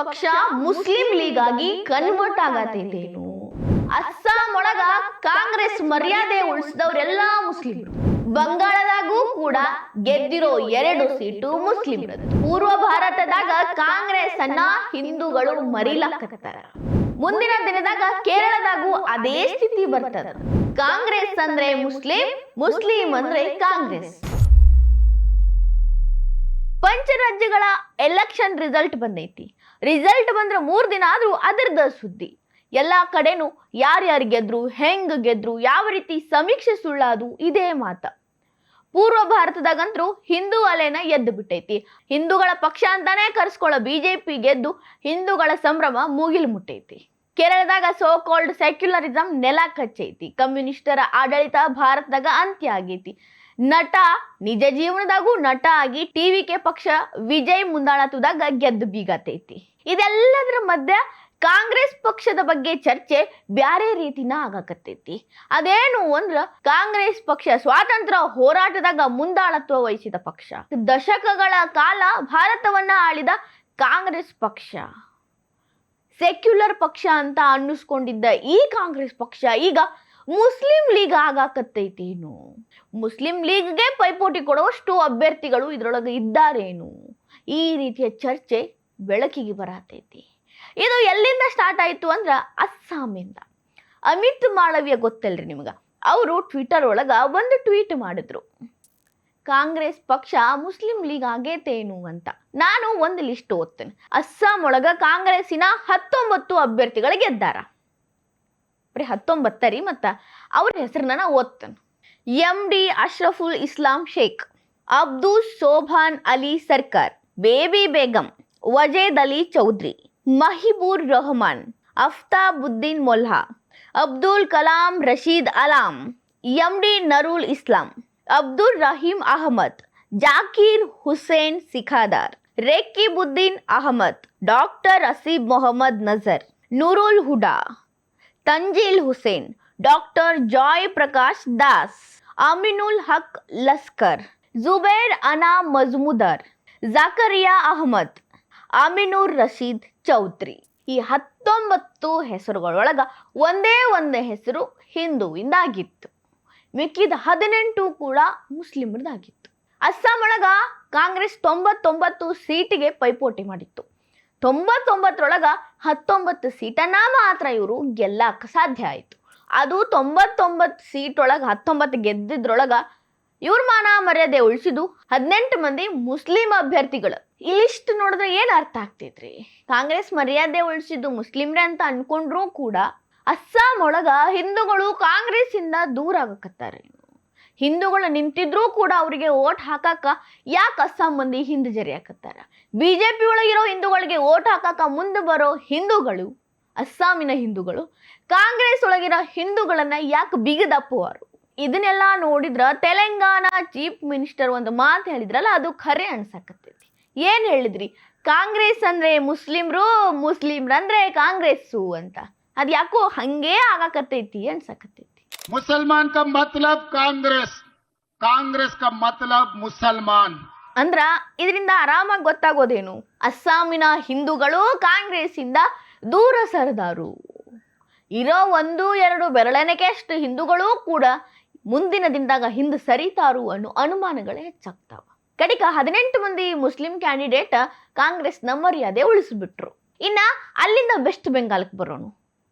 ಪಕ್ಷ Muslim league ಆಗಿ convert ಆಗತೈತೇನು? Assam ಒಳಗ ಕಾಂಗ್ರೆಸ್ ಮರ್ಯಾದೆ ಉಳಿಸಿದವರೆಲ್ಲಾ ಮುಸ್ಲಿಮರು. ಬಂಗಾಳದಾಗೂ ಕೂಡ ಗೆದ್ದಿರೋ 2 ಸೀಟು ಮುಸ್ಲಿಮರದು. ಪೂರ್ವ ಭಾರತದಾಗ ಕಾಂಗ್ರೆಸ್ ಅನ್ನ ಹಿಂದೂಗಳು ಮರಿಲಾಕತ್ತಾರ. ಮುಂದಿನ ದಿನದಾಗ ಕೇರಳದಾಗೂ ಅದೇ ಸ್ಥಿತಿ ಬರ್ತದ. ಕಾಂಗ್ರೆಸ್ ಅಂದ್ರೆ ಮುಸ್ಲಿಂ, ಮುಸ್ಲಿಂ ಅಂದ್ರೆ ಕಾಂಗ್ರೆಸ್. ಪಂಚರಾಜ್ಯಗಳ ಎಲೆಕ್ಷನ್ ರಿಸಲ್ಟ್ ಬಂದೈತಿ. ರಿಸಲ್ಟ್ ಬಂದ್ರೆ 3 ದಿನ ಆದ್ರೂ ಅದರದ ಸುದ್ದಿ. ಎಲ್ಲಾ ಕಡೆನೂ ಯಾರ್ಯಾರು ಗೆದ್ರು, ಹೆಂಗ್ ಗೆದ್ರು, ಯಾವ ರೀತಿ ಸಮೀಕ್ಷೆ ಸುಳ್ಳಾದು ಇದೇ ಮಾತ. ಪೂರ್ವ ಭಾರತದಾಗಂತೂ ಹಿಂದೂ ಅಲೆನ ಎದ್ದು ಬಿಟ್ಟೈತಿ. ಹಿಂದೂಗಳ ಪಕ್ಷ ಅಂತಾನೆ ಕರ್ಸ್ಕೊಳ್ಳೋ ಬಿಜೆಪಿ ಗೆದ್ದು ಹಿಂದೂಗಳ ಸಂಭ್ರಮ ಮುಗಿಲು ಮುಟ್ಟೈತಿ. ಕೇರಳದಾಗ ಸೋ ಕಾಲ್ಡ್ ಸೆಕ್ಯುಲರಿಸಂ ನೆಲ ಕಚ್ಚೈತಿ. ಕಮ್ಯುನಿಸ್ಟರ ಆಡಳಿತ ಭಾರತದಾಗ ಅಂತ್ಯ ಆಗೈತಿ. ನಟ ನಿಜ ಜೀವನದಾಗೂ ನಟ ಆಗಿ ಟಿವಿಕೆ ಪಕ್ಷ ವಿಜಯ್ ಮುಂದಾಳತುದಾಗ ಗೆದ್ದು ಬೀಗತೈತಿ. ಇದೆಲ್ಲದರ ಮಧ್ಯ ಕಾಂಗ್ರೆಸ್ ಪಕ್ಷದ ಬಗ್ಗೆ ಚರ್ಚೆ ಬ್ಯಾರೆ ರೀತಿನ ಆಗಾಕತ್ತೈತಿ. ಅದೇನು ಅಂದ್ರ ಕಾಂಗ್ರೆಸ್ ಪಕ್ಷ ಸ್ವಾತಂತ್ರ್ಯ ಹೋರಾಟದಾಗ ಮುಂದಾಳತ್ವ ವಹಿಸಿದ ಪಕ್ಷ. ದಶಕಗಳ ಕಾಲ ಭಾರತವನ್ನ ಆಳಿದ ಕಾಂಗ್ರೆಸ್ ಪಕ್ಷ, ಸೆಕ್ಯುಲರ್ ಪಕ್ಷ ಅಂತ ಅನ್ನಿಸ್ಕೊಂಡಿದ್ದ ಈ ಕಾಂಗ್ರೆಸ್ ಪಕ್ಷ ಈಗ ಮುಸ್ಲಿಂ ಲೀಗ್ ಆಗಾಕತ್ತೈತೇನು? ಮುಸ್ಲಿಂ ಲೀಗ್ಗೆ ಪೈಪೋಟಿ ಕೊಡುವಷ್ಟು ಅಭ್ಯರ್ಥಿಗಳು ಇದ್ರೊಳಗೆ ಇದ್ದಾರೇನು? ಈ ರೀತಿಯ ಚರ್ಚೆ ಬೆಳಕಿಗೆ ಬರತೈತಿ. ಇದು ಎಲ್ಲಿಂದ ಸ್ಟಾರ್ಟ್ ಆಯ್ತು ಅಂದ್ರ ಅಸ್ಸಾಮಿಂದ. ಅಮಿತ್ ಮಾಳವಿಯ ಗೊತ್ತಲ್ರಿ ನಿಮ್ಗ? ಅವರು ಟ್ವಿಟರ್ ಒಳಗ ಒಂದು ಟ್ವೀಟ್ ಮಾಡಿದ್ರು, ಕಾಂಗ್ರೆಸ್ ಪಕ್ಷ ಮುಸ್ಲಿಂ ಲೀಗ್ ಆಗೇತೇನು ಅಂತ. ನಾನು ಒಂದು ಲಿಸ್ಟ್ ಓದ್ತೇನೆ. ಅಸ್ಸಾಂ ಒಳಗ ಕಾಂಗ್ರೆಸ್ಸಿನ 19 ಅಭ್ಯರ್ಥಿಗಳು ಗೆದ್ದಾರ. ಬರೀ 19 ರೀ. ಮತ್ತ ಅವ್ರ ಹೆಸರನ್ನ ಓದ್ತೇನೆ. MD ಅಶ್ರಫುಲ್ ಇಸ್ಲಾಂ ಶೇಖ್, ಅಬ್ದುಲ್ ಶೋಭಾನ್ ಅಲಿ ಸರ್ಕಾರ್, ಬೇಬಿ ಬೇಗಂ, ವಜೇದ್ ಅಲಿ ಚೌಧರಿ, ಮಹಿಬೂರ್ ರಹಮಾನ್, ಅಫ್ತಾಬುದ್ದೀನ್ ಮೊಲ್ಹಾ, ಅಬ್ದುಲ್ ಕಲಾಂ ರಶೀದ್ ಅಲಾಂ, MD ನರುಲ್ ಇಸ್ಲಾಂ, Abdul Rahim Ahmed, Zakir Hussain ಸಿಖಾದಾರ್, ರೇಕಿಬುದ್ದೀನ್ Ahmed, doctor ಅಸೀಬ್ Mohammed ನಜರ್, Noorul HUDA, ತಂಜೀಲ್ Hussain, doctor Joy Prakash Das, ಅಮಿನುಲ್ ಹಕ್ ಲಸ್ಕರ್, ಜುಬೇರ್ ಅನಾ ಮಜ್ಮುದರ್, ಜಾಕರಿಯಾ ಅಹಮದ್, ಅಮಿನುರ್ ರಶೀದ್ ಚೌಧರಿ. ಈ 19 ಹೆಸರುಗಳೊಳಗ ಒಂದೇ ಹೆಸರು ಹಿಂದೂವಿಂದಾಗಿತ್ತು. ಮಿಕ್ಕಿದ 18 ಕೂಡ ಮುಸ್ಲಿಮರದಾಗಿತ್ತು. ಅಸ್ಸಾಂ ಒಳಗ ಕಾಂಗ್ರೆಸ್ 99 ಸೀಟಿಗೆ ಪೈಪೋಟಿ ಮಾಡಿತ್ತು. 99ರೊಳಗ 19 ಸೀಟನ್ನ ಮಾತ್ರ ಇವರು ಗೆಲ್ಲಕ್ಕೆ ಸಾಧ್ಯ ಆಯಿತು. ಅದು 99 ಸೀಟ್ ಒಳಗ 19 ಗೆದ್ದಿದ್ರೊಳಗ ಇವ್ರ ಮಾನ ಮರ್ಯಾದೆ ಉಳಿಸಿದ್ದು 18 ಮಂದಿ ಮುಸ್ಲಿಂ ಅಭ್ಯರ್ಥಿಗಳು. ಈ ಲಿಸ್ಟ್ ನೋಡಿದ್ರೆ ಏನ್ ಅರ್ಥ ಆಗ್ತೈತ್ರಿ? ಕಾಂಗ್ರೆಸ್ ಮರ್ಯಾದೆ ಉಳಿಸಿದ್ದು ಮುಸ್ಲಿಮ್ರೆ ಅಂತ ಅನ್ಕೊಂಡ್ರೂ ಕೂಡ ಅಸ್ಸಾಂ ಒಳಗ ಹಿಂದೂಗಳು ಕಾಂಗ್ರೆಸ್ ಇಂದ ದೂರ ಆಗಕತ್ತಾರೆ. ಹಿಂದೂಗಳು ನಿಂತಿದ್ರೂ ಕೂಡ ಅವರಿಗೆ ಓಟ್ ಹಾಕಾಕ ಯಾಕೆ ಅಸ್ಸಾಂ ಮಂದಿ ಹಿಂದೆ ಜರಿಯಾಕತ್ತಾರ? ಬಿಜೆಪಿ ಒಳಗಿರೋ ಹಿಂದೂಗಳಿಗೆ ಓಟ್ ಹಾಕಾಕ ಮುಂದೆ ಬರೋ ಹಿಂದೂಗಳು, ಅಸ್ಸಾಮಿನ ಹಿಂದೂಗಳು ಕಾಂಗ್ರೆಸ್ ಒಳಗಿರೋ ಹಿಂದೂಗಳನ್ನ ಯಾಕೆ ಬಿಗದಪ್ಪುವರು? ಇದನ್ನೆಲ್ಲ ನೋಡಿದ್ರ ತೆಲಂಗಾಣ ಚೀಫ್ ಮಿನಿಸ್ಟರ್ ಒಂದು ಮಾತು ಹೇಳಿದ್ರಲ್ಲ, ಅದು ಖರೆ ಅನ್ಸಕತ್ತೈತಿ. ಏನ್ ಹೇಳಿದ್ರಿ? ಕಾಂಗ್ರೆಸ್ ಅಂದ್ರೆ ಮುಸ್ಲಿಮ್ರು, ಮುಸ್ಲಿಮ್ರಂದ್ರೆ ಕಾಂಗ್ರೆಸ್ಸು ಅಂತ. ಅದ್ ಯಾಕೋ ಹಂಗೇ ಆಗಾಕತ್ತೈತಿ ಅನ್ಸಕತ್ತೈತಿ. ಮುಸಲ್ಮಾನ್ ಕಾ ಮತ್ಲಬ್ ಕಾಂಗ್ರೆಸ್, ಕಾಂಗ್ರೆಸ್ ಕಾ ಮತ್ಲಬ್ ಮುಸಲ್ಮಾನ್ ಅಂದ್ರ ಇದರಿಂದ ಆರಾಮಾಗಿ ಗೊತ್ತಾಗೋದೇನು? ಅಸ್ಸಾಮಿನ ಹಿಂದೂಗಳು ಕಾಂಗ್ರೆಸ್ ಇಂದ ದೂರ ಸರಿದಾರು. ಇರೋ 1-2 ಬೆರಳೆಣಿಕೆಯಷ್ಟು ಹಿಂದೂಗಳು ಕೂಡ ಮುಂದಿನ ದಿನದಾಗ ಹಿಂದೆ ಸರಿತಾರು ಅನ್ನೋ ಅನುಮಾನಗಳೇ ಹೆಚ್ಚಾಗ್ತಾವ. ಕಡಿಕ 18 ಮಂದಿ ಮುಸ್ಲಿಂ ಕ್ಯಾಂಡಿಡೇಟ್ ಕಾಂಗ್ರೆಸ್ನ ಮರ್ಯಾದೆ ಉಳಿಸ್ಬಿಟ್ರು. ಇನ್ನ ಅಲ್ಲಿಂದ ವೆಸ್ಟ್ ಬೆಂಗಾಲ್ಗೆ ಬರೋಣ.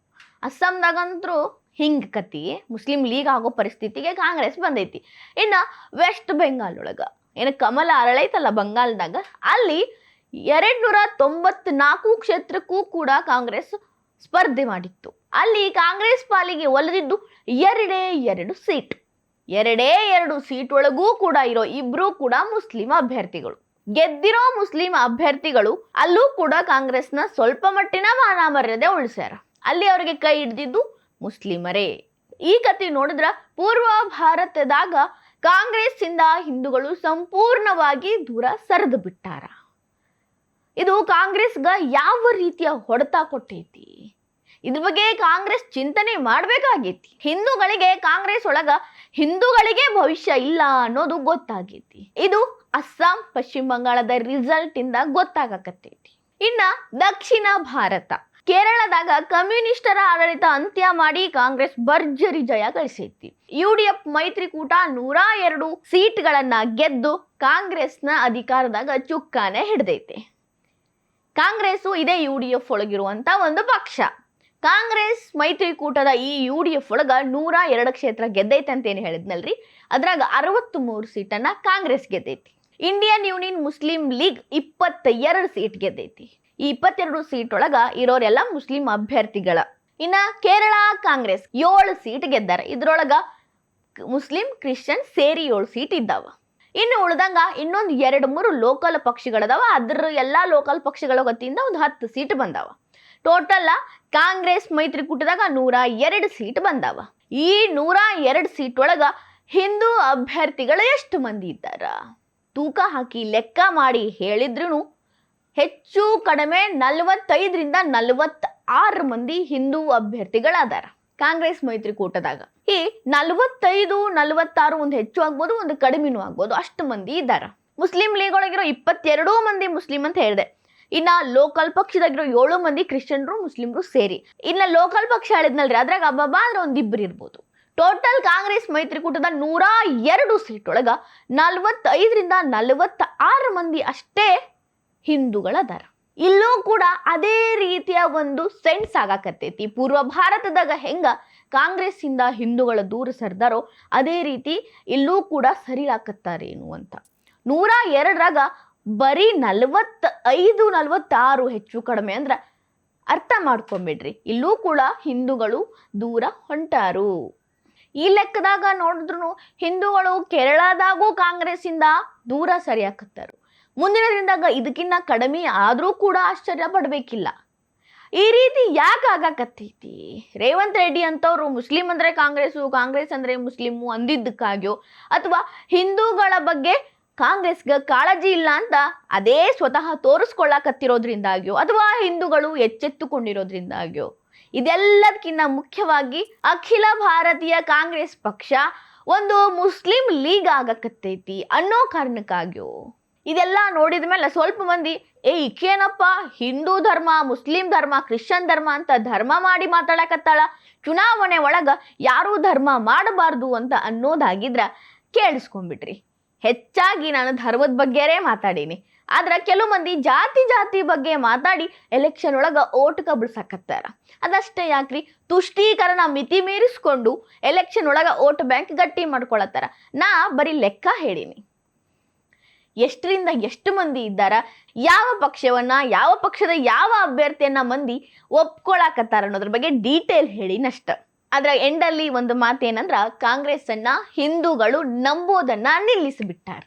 ಅಸ್ಸಾಂದಾಗಂತೂ ಹಿಂಗ್ ಕತಿ ಮುಸ್ಲಿಂ ಲೀಗ್ ಆಗೋ ಪರಿಸ್ಥಿತಿಗೆ ಕಾಂಗ್ರೆಸ್ ಬಂದೈತಿ. ಇನ್ನ ವೆಸ್ಟ್ ಬೆಂಗಾಲ್ ಒಳಗ ಏನು ಕಮಲ ಅರಳೈತಲ್ಲ ಬಂಗಾಲ್ದಾಗ, ಅಲ್ಲಿ 294 ಕ್ಷೇತ್ರಕ್ಕೂ ಕೂಡ ಕಾಂಗ್ರೆಸ್ ಸ್ಪರ್ಧೆ ಮಾಡಿತ್ತು. ಅಲ್ಲಿ ಕಾಂಗ್ರೆಸ್ ಪಾಲಿಗೆ ಒಲಿದಿದ್ದು 2 ಸೀಟ್. 2 ಸೀಟ್ ಒಳಗೂ ಕೂಡ ಇರೋ 2 ಕೂಡ ಮುಸ್ಲಿಂ ಅಭ್ಯರ್ಥಿಗಳು. ಗೆದ್ದಿರೋ ಮುಸ್ಲಿಂ ಅಭ್ಯರ್ಥಿಗಳು ಅಲ್ಲೂ ಕೂಡ ಕಾಂಗ್ರೆಸ್ನ ಸ್ವಲ್ಪ ಮಟ್ಟಿನ ಮಾನ ಮರ್ಯಾದೆ ಉಳಿಸ್ಯಾರ. ಅಲ್ಲಿ ಅವರಿಗೆ ಕೈ ಹಿಡ್ದಿದ್ದು ಮುಸ್ಲಿಮರೇ. ಈ ಕತೆ ನೋಡಿದ್ರ ಪೂರ್ವ ಭಾರತದಾಗ ಕಾಂಗ್ರೆಸ್ ಇಂದ ಹಿಂದೂಗಳು ಸಂಪೂರ್ಣವಾಗಿ ದೂರ ಸರಿದು ಬಿಟ್ಟಾರ. ಇದು ಕಾಂಗ್ರೆಸ್ಗ ಯಾವ ರೀತಿಯ ಹೊಡೆತ ಕೊಟ್ಟೈತಿ? ಇದ್ರ ಬಗ್ಗೆ ಕಾಂಗ್ರೆಸ್ ಚಿಂತನೆ ಮಾಡಬೇಕಾಗೈತಿ. ಹಿಂದೂಗಳಿಗೆ ಕಾಂಗ್ರೆಸ್ ಒಳಗ ಹಿಂದೂಗಳಿಗೆ ಭವಿಷ್ಯ ಇಲ್ಲ ಅನ್ನೋದು ಗೊತ್ತಾಗೈತಿ. ಇದು ಅಸ್ಸಾಂ, ಪಶ್ಚಿಮ ಬಂಗಾಳದ ರಿಸಲ್ಟ್ ಇಂದ ಗೊತ್ತಾಗಕತ್ತೈತಿ. ಇನ್ನ ದಕ್ಷಿಣ ಭಾರತ, ಕೇರಳದಾಗ ಕಮ್ಯುನಿಸ್ಟರ ಆಡಳಿತ ಅಂತ್ಯ ಮಾಡಿ ಕಾಂಗ್ರೆಸ್ ಭರ್ಜರಿ ಜಯ ಗಳಿಸೈತಿ. UDF ಮೈತ್ರಿಕೂಟ 102 ಸೀಟ್ಗಳನ್ನ ಗೆದ್ದು ಕಾಂಗ್ರೆಸ್ನ ಅಧಿಕಾರದಾಗ ಚುಕ್ಕಾನೆ ಹಿಡ್ದೈತೆ. ಕಾಂಗ್ರೆಸ್ ಇದೇ UDF ಒಳಗಿರುವಂತ ಒಂದು ಪಕ್ಷ. ಕಾಂಗ್ರೆಸ್ ಮೈತ್ರಿಕೂಟದ ಈ UDF ಒಳಗ 102 ಕ್ಷೇತ್ರ ಗೆದ್ದೈತೆ ಅಂತ ಏನು ಹೇಳಿದ್ನಲ್ರಿ, ಅದ್ರಾಗ 63 ಸೀಟನ್ನ ಕಾಂಗ್ರೆಸ್ ಗೆದ್ದೈತಿ. ಇಂಡಿಯನ್ ಯೂನಿಯನ್ ಮುಸ್ಲಿಂ ಲೀಗ್ 22 ಸೀಟ್ ಗೆದ್ದೈತಿ. ಈ 22 ಸೀಟ್ ಒಳಗ ಇರೋರೆಲ್ಲ ಮುಸ್ಲಿಂ ಅಭ್ಯರ್ಥಿಗಳ. ಇನ್ನ ಕೇರಳ ಕಾಂಗ್ರೆಸ್ 7 ಸೀಟ್ ಗೆದ್ದಾರ. ಇದ್ರೊಳಗ ಮುಸ್ಲಿಂ ಕ್ರಿಶ್ಚಿಯನ್ ಸೇರಿ 7 ಸೀಟ್ ಇದ್ದಾವ. ಇನ್ನು ಉಳ್ದಂಗ ಇನ್ನೊಂದು 2-3 ಲೋಕಲ್ ಪಕ್ಷಗಳದಾವ. ಅದ್ರ ಎಲ್ಲಾ ಲೋಕಲ್ ಪಕ್ಷಗಳ ವತಿಯಿಂದ ಒಂದು 10 ಸೀಟ್ ಬಂದಾವ. ಟೋಟಲ್ ಕಾಂಗ್ರೆಸ್ ಮೈತ್ರಿಕೂಟದಾಗ 102 ಸೀಟ್ ಬಂದಾವ. ಈ 102 ಸೀಟ್ ಒಳಗ ಹಿಂದೂ ಅಭ್ಯರ್ಥಿಗಳು ಎಷ್ಟು ಮಂದಿ ಇದ್ದಾರ ತೂಕ ಹಾಕಿ ಲೆಕ್ಕ ಮಾಡಿ ಹೇಳಿದ್ರು ಹೆಚ್ಚು ಕಡಿಮೆ 45ರಿಂದ 46 ಮಂದಿ ಹಿಂದೂ ಅಭ್ಯರ್ಥಿಗಳಾದಾರ ಕಾಂಗ್ರೆಸ್ ಮೈತ್ರಿಕೂಟದಾಗ. ಈ 45-46 ಒಂದು ಹೆಚ್ಚು ಆಗ್ಬೋದು, ಒಂದು ಕಡಿಮೆನೂ ಆಗ್ಬೋದು, ಅಷ್ಟು ಮಂದಿ ಇದ್ದಾರ. ಮುಸ್ಲಿಂ ಲೀಗ್ ಒಳಗಿರೋ 22 ಮಂದಿ ಮುಸ್ಲಿಂ ಅಂತ ಹೇಳಿದೆ. ಇನ್ನ ಲೋಕಲ್ ಪಕ್ಷದಾಗಿರೋ 7 ಮಂದಿ ಕ್ರಿಶ್ಚಿಯನ್ರು ಮುಸ್ಲಿಮ್ರು ಸೇರಿ. ಇನ್ನ ಲೋಕಲ್ ಪಕ್ಷ ಹೇಳಿದ್ನಲ್ರಿ, ಅದ್ರಾಗ ಅಬ್ಬಬ್ಬಾ ಅಂದ್ರೆ ಒಂದಿಬ್ರು ಇರ್ಬೋದು. ಟೋಟಲ್ ಕಾಂಗ್ರೆಸ್ ಮೈತ್ರಿಕೂಟದ 102 ಸೀಟ್ ಒಳಗ 45ರಿಂದ 46 ಮಂದಿ ಅಷ್ಟೇ ಹಿಂದೂಗಳದಾರ. ಇಲ್ಲೂ ಕೂಡ ಅದೇ ರೀತಿಯ ಒಂದು ಸೆನ್ಸ್ ಆಗಾಕತ್ತೈತಿ. ಪೂರ್ವ ಭಾರತದಾಗ ಹೆಂಗ ಕಾಂಗ್ರೆಸ್ ಇಂದ ಹಿಂದೂಗಳ ದೂರ ಸರ್ದಾರೋ ಅದೇ ರೀತಿ ಇಲ್ಲೂ ಕೂಡ ಸರಿಲಾಕತ್ತಾರೇನು ಅಂತ. 102ರಾಗ ಬರೀ 45-46 ಹೆಚ್ಚು ಕಡಿಮೆ ಅಂದ್ರ ಅರ್ಥ ಮಾಡ್ಕೊಂಬಿಡ್ರಿ, ಇಲ್ಲೂ ಕೂಡ ಹಿಂದೂಗಳು ದೂರ ಹೊಂಟಾರು. ಈ ಲೆಕ್ಕದಾಗ ನೋಡಿದ್ರು ಹಿಂದೂಗಳು ಕೇರಳದಾಗೂ ಕಾಂಗ್ರೆಸ್ ಇಂದ ದೂರ ಸರಿಯಾಕತ್ತಾರು. ಮುಂದಿನ ದಿನದಾಗ ಇದಕ್ಕಿನ್ನ ಕಡಿಮೆ ಆದ್ರೂ ಕೂಡ ಆಶ್ಚರ್ಯ ಪಡ್ಬೇಕಿಲ್ಲ. ಈ ರೀತಿ ಯಾಕೆ ಆಗಾಕತ್ತೈತಿ? ರೇವಂತ್ ರೆಡ್ಡಿ ಅಂತವ್ರು ಮುಸ್ಲಿಂ ಅಂದ್ರೆ ಕಾಂಗ್ರೆಸ್ಸು, ಕಾಂಗ್ರೆಸ್ ಅಂದ್ರೆ ಮುಸ್ಲಿಮು ಅಂದಿದ್ದಕ್ಕಾಗ್ಯೋ ಅಥವಾ ಹಿಂದೂಗಳ ಬಗ್ಗೆ ಕಾಂಗ್ರೆಸ್ಗೆ ಕಾಳಜಿ ಇಲ್ಲ ಅಂತ ಅದೇ ಸ್ವತಃ ತೋರಿಸ್ಕೊಳ್ಳಾಕತ್ತಿರೋದ್ರಿಂದಾಗ್ಯೋ ಅಥವಾ ಹಿಂದೂಗಳು ಎಚ್ಚೆತ್ತುಕೊಂಡಿರೋದ್ರಿಂದಾಗ್ಯೋ, ಇದೆಲ್ಲದಕ್ಕಿಂತ ಮುಖ್ಯವಾಗಿ ಅಖಿಲ ಭಾರತೀಯ ಕಾಂಗ್ರೆಸ್ ಪಕ್ಷ ಒಂದು ಮುಸ್ಲಿಂ ಲೀಗ್ ಆಗಕತ್ತೈತಿ ಅನ್ನೋ ಕಾರಣಕ್ಕಾಗ್ಯೋ. ಇದೆಲ್ಲ ನೋಡಿದ ಮೇಲೆ ಸ್ವಲ್ಪ ಮಂದಿ ಈಕೇನಪ್ಪ ಹಿಂದೂ ಧರ್ಮ, ಮುಸ್ಲಿಂ ಧರ್ಮ, ಕ್ರಿಶ್ಚಿಯನ್ ಧರ್ಮ ಅಂತ ಧರ್ಮ ಮಾಡಿ ಮಾತಾಡಕತ್ತಾಳ, ಚುನಾವಣೆ ಒಳಗ ಯಾರೂ ಧರ್ಮ ಮಾಡಬಾರ್ದು ಅಂತ ಅನ್ನೋದಾಗಿದ್ರ ಕೇಳಿಸ್ಕೊಂಡ್ಬಿಟ್ರಿ. ಹೆಚ್ಚಾಗಿ ನಾನು ಧರ್ಮದ ಬಗ್ಗೆರೇ ಮಾತಾಡೀನಿ. ಆದ್ರೆ ಕೆಲವು ಮಂದಿ ಜಾತಿ ಬಗ್ಗೆ ಮಾತಾಡಿ ಎಲೆಕ್ಷನ್ ಒಳಗ ಓಟ್ ಕಬಳ್ಸಾಕತ್ತಾರ. ಅದಷ್ಟೇ ಯಾಕ್ರಿ, ತುಷ್ಟೀಕರಣ ಮಿತಿ ಮೀರಿಸ್ಕೊಂಡು ಎಲೆಕ್ಷನ್ ಒಳಗ ಓಟ್ ಬ್ಯಾಂಕ್ ಗಟ್ಟಿ ಮಾಡ್ಕೊಳತ್ತಾರ. ನಾ ಬರೀ ಲೆಕ್ಕ ಹೇಳೀನಿ. ಎಷ್ಟರಿಂದ ಎಷ್ಟು ಮಂದಿ ಇದ್ದಾರ, ಯಾವ ಪಕ್ಷವನ್ನ, ಯಾವ ಪಕ್ಷದ ಯಾವ ಅಭ್ಯರ್ಥಿಯನ್ನ ಮಂದಿ ಒಪ್ಕೊಳಕತ್ತಾರ ಅನ್ನೋದ್ರ ಬಗ್ಗೆ ಡೀಟೇಲ್ ಹೇಳಿನಷ್ಟ. ಆದ್ರೆ ಎಂಡಲ್ಲಿ ಒಂದು ಮಾತೇನಂದ್ರ ಕಾಂಗ್ರೆಸ್ ಅನ್ನ ಹಿಂದೂಗಳು ನಂಬೋದನ್ನ ನಿಲ್ಲಿಸಿಬಿಟ್ಟಾರ.